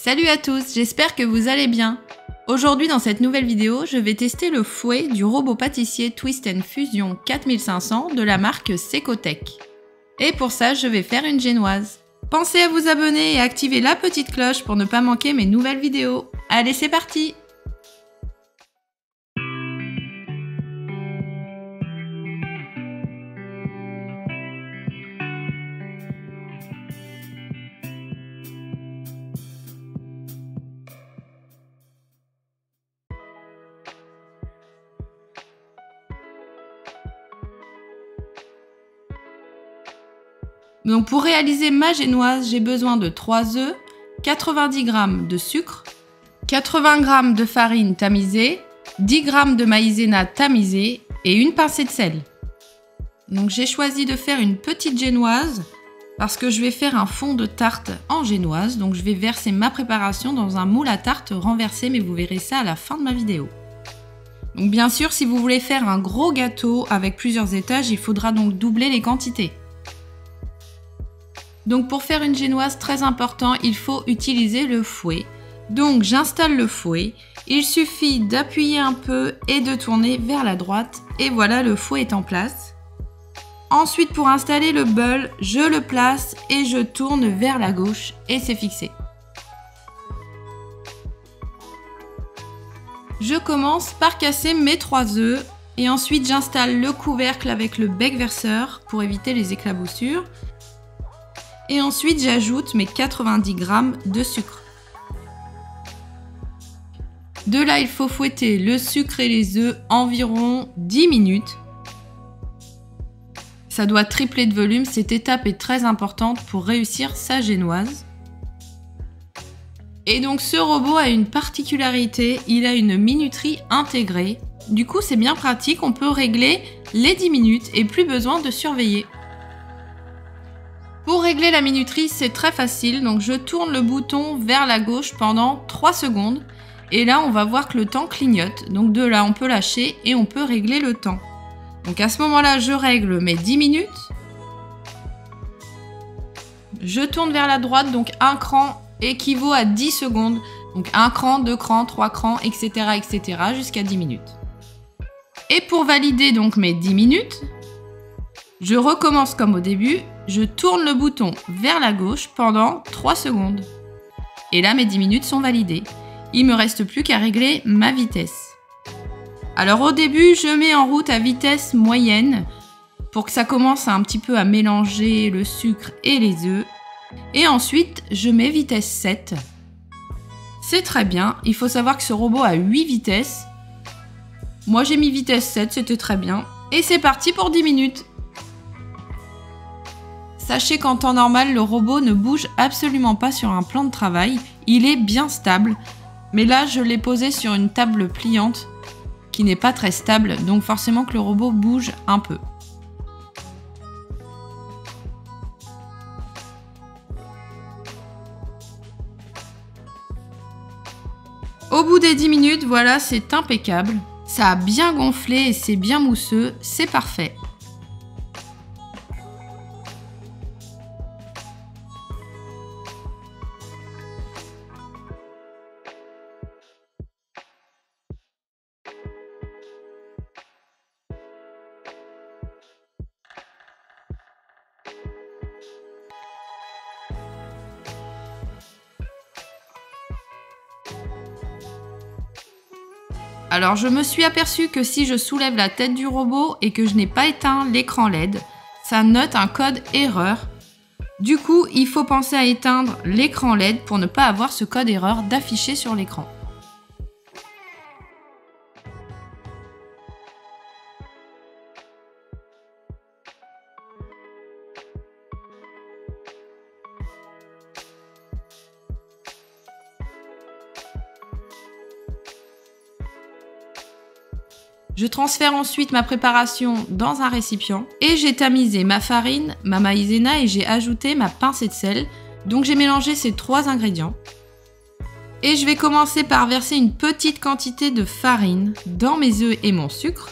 Salut à tous, j'espère que vous allez bien. Aujourd'hui dans cette nouvelle vidéo, je vais tester le fouet du robot pâtissier Twist & Fusion 4500 de la marque Secotech. Et pour ça, je vais faire une génoise. Pensez à vous abonner et à activer la petite cloche pour ne pas manquer mes nouvelles vidéos. Allez, c'est parti! Donc pour réaliser ma génoise, j'ai besoin de 3 œufs, 90 g de sucre, 80 g de farine tamisée, 10 g de maïzena tamisée et une pincée de sel. Donc j'ai choisi de faire une petite génoise parce que je vais faire un fond de tarte en génoise. Donc je vais verser ma préparation dans un moule à tarte renversé, mais vous verrez ça à la fin de ma vidéo. Donc bien sûr, si vous voulez faire un gros gâteau avec plusieurs étages, il faudra donc doubler les quantités. Donc pour faire une génoise, très important, il faut utiliser le fouet. Donc j'installe le fouet, il suffit d'appuyer un peu et de tourner vers la droite et voilà, le fouet est en place. Ensuite pour installer le bol, je le place et je tourne vers la gauche et c'est fixé. Je commence par casser mes 3 œufs et ensuite j'installe le couvercle avec le bec verseur pour éviter les éclaboussures. Et ensuite, j'ajoute mes 90 g de sucre. De là, il faut fouetter le sucre et les œufs environ 10 minutes. Ça doit tripler de volume, cette étape est très importante pour réussir sa génoise. Et donc ce robot a une particularité, il a une minuterie intégrée. Du coup, c'est bien pratique, on peut régler les 10 minutes et plus besoin de surveiller. Pour régler la minuterie, c'est très facile, donc je tourne le bouton vers la gauche pendant 3 secondes et là on va voir que le temps clignote, donc de là on peut lâcher et on peut régler le temps. Donc à ce moment-là, je règle mes 10 minutes, je tourne vers la droite, donc un cran équivaut à 10 secondes, donc 1 cran, 2 crans, 3 crans, etc. jusqu'à 10 minutes. Et pour valider donc mes 10 minutes, je recommence comme au début, je tourne le bouton vers la gauche pendant 3 secondes. Et là, mes 10 minutes sont validées. Il me reste plus qu'à régler ma vitesse. Alors au début, je mets en route à vitesse moyenne pour que ça commence un petit peu à mélanger le sucre et les œufs. Et ensuite, je mets vitesse 7. C'est très bien, il faut savoir que ce robot a 8 vitesses. Moi, j'ai mis vitesse 7, c'était très bien. Et c'est parti pour 10 minutes. Sachez qu'en temps normal, le robot ne bouge absolument pas sur un plan de travail. Il est bien stable. Mais là, je l'ai posé sur une table pliante qui n'est pas très stable. Donc forcément que le robot bouge un peu. Au bout des 10 minutes, voilà, c'est impeccable. Ça a bien gonflé et c'est bien mousseux. C'est parfait. Alors je me suis aperçue que si je soulève la tête du robot et que je n'ai pas éteint l'écran LED, ça note un code erreur. Du coup, il faut penser à éteindre l'écran LED pour ne pas avoir ce code erreur d'afficher sur l'écran. Je transfère ensuite ma préparation dans un récipient et j'ai tamisé ma farine, ma maïzena et j'ai ajouté ma pincée de sel. Donc j'ai mélangé ces 3 ingrédients. Et je vais commencer par verser une petite quantité de farine dans mes œufs et mon sucre.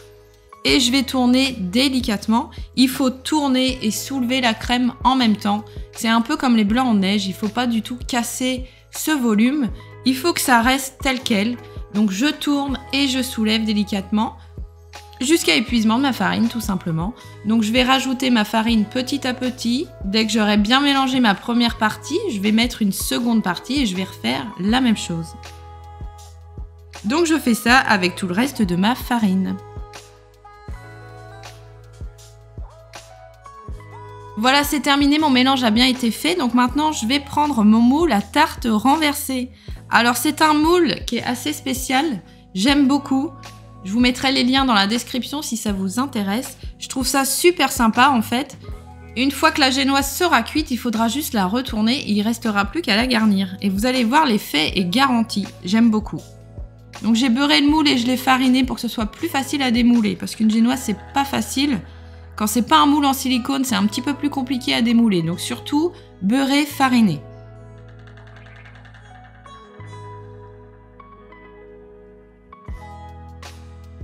Et je vais tourner délicatement. Il faut tourner et soulever la crème en même temps. C'est un peu comme les blancs en neige, il ne faut pas du tout casser ce volume, il faut que ça reste tel quel. Donc je tourne et je soulève délicatement jusqu'à épuisement de ma farine tout simplement. Donc je vais rajouter ma farine petit à petit. Dès que j'aurai bien mélangé ma première partie, je vais mettre une seconde partie et je vais refaire la même chose. Donc je fais ça avec tout le reste de ma farine. Voilà, c'est terminé, mon mélange a bien été fait. Donc maintenant, je vais prendre mon moule à tarte renversée. Alors c'est un moule qui est assez spécial, j'aime beaucoup. Je vous mettrai les liens dans la description si ça vous intéresse. Je trouve ça super sympa en fait. Une fois que la génoise sera cuite, il faudra juste la retourner et il ne restera plus qu'à la garnir. Et vous allez voir, l'effet est garanti, j'aime beaucoup. Donc j'ai beurré le moule et je l'ai fariné pour que ce soit plus facile à démouler. Parce qu'une génoise, c'est pas facile. Quand c'est pas un moule en silicone, c'est un petit peu plus compliqué à démouler. Donc surtout, beurrer, fariner.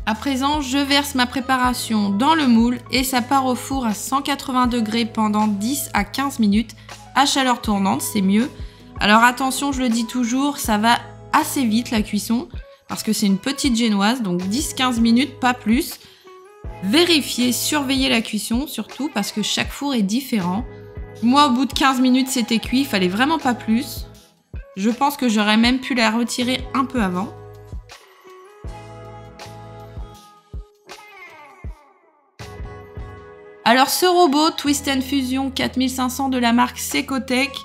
À présent, je verse ma préparation dans le moule et ça part au four à 180 degrés pendant 10 à 15 minutes. À chaleur tournante, c'est mieux. Alors attention, je le dis toujours, ça va assez vite la cuisson. Parce que c'est une petite génoise, donc 10-15 minutes, pas plus. Vérifiez, surveillez la cuisson, surtout parce que chaque four est différent. Moi, au bout de 15 minutes, c'était cuit, il fallait vraiment pas plus. Je pense que j'aurais même pu la retirer un peu avant. Alors ce robot Twist & Fusion 4500 de la marque Secotech,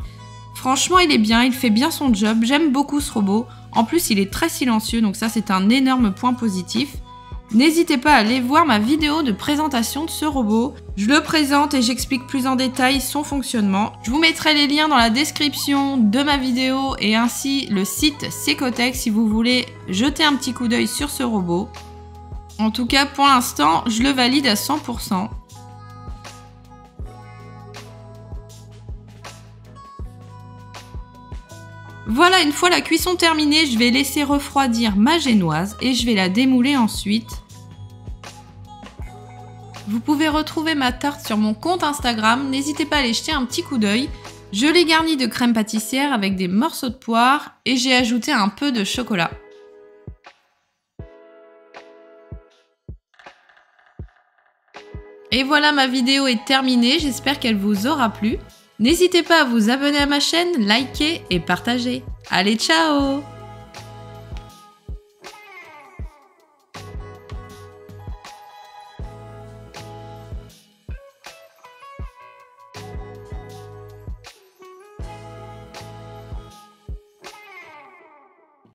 franchement il est bien, il fait bien son job, j'aime beaucoup ce robot. En plus il est très silencieux, donc ça c'est un énorme point positif. N'hésitez pas à aller voir ma vidéo de présentation de ce robot. Je le présente et j'explique plus en détail son fonctionnement. Je vous mettrai les liens dans la description de ma vidéo et ainsi le site Secotech si vous voulez jeter un petit coup d'œil sur ce robot. En tout cas pour l'instant je le valide à 100%. Voilà, une fois la cuisson terminée, je vais laisser refroidir ma génoise et je vais la démouler ensuite. Vous pouvez retrouver ma tarte sur mon compte Instagram, n'hésitez pas à aller jeter un petit coup d'œil. Je l'ai garnie de crème pâtissière avec des morceaux de poire et j'ai ajouté un peu de chocolat. Et voilà, ma vidéo est terminée, j'espère qu'elle vous aura plu. N'hésitez pas à vous abonner à ma chaîne, liker et partager. Allez, ciao!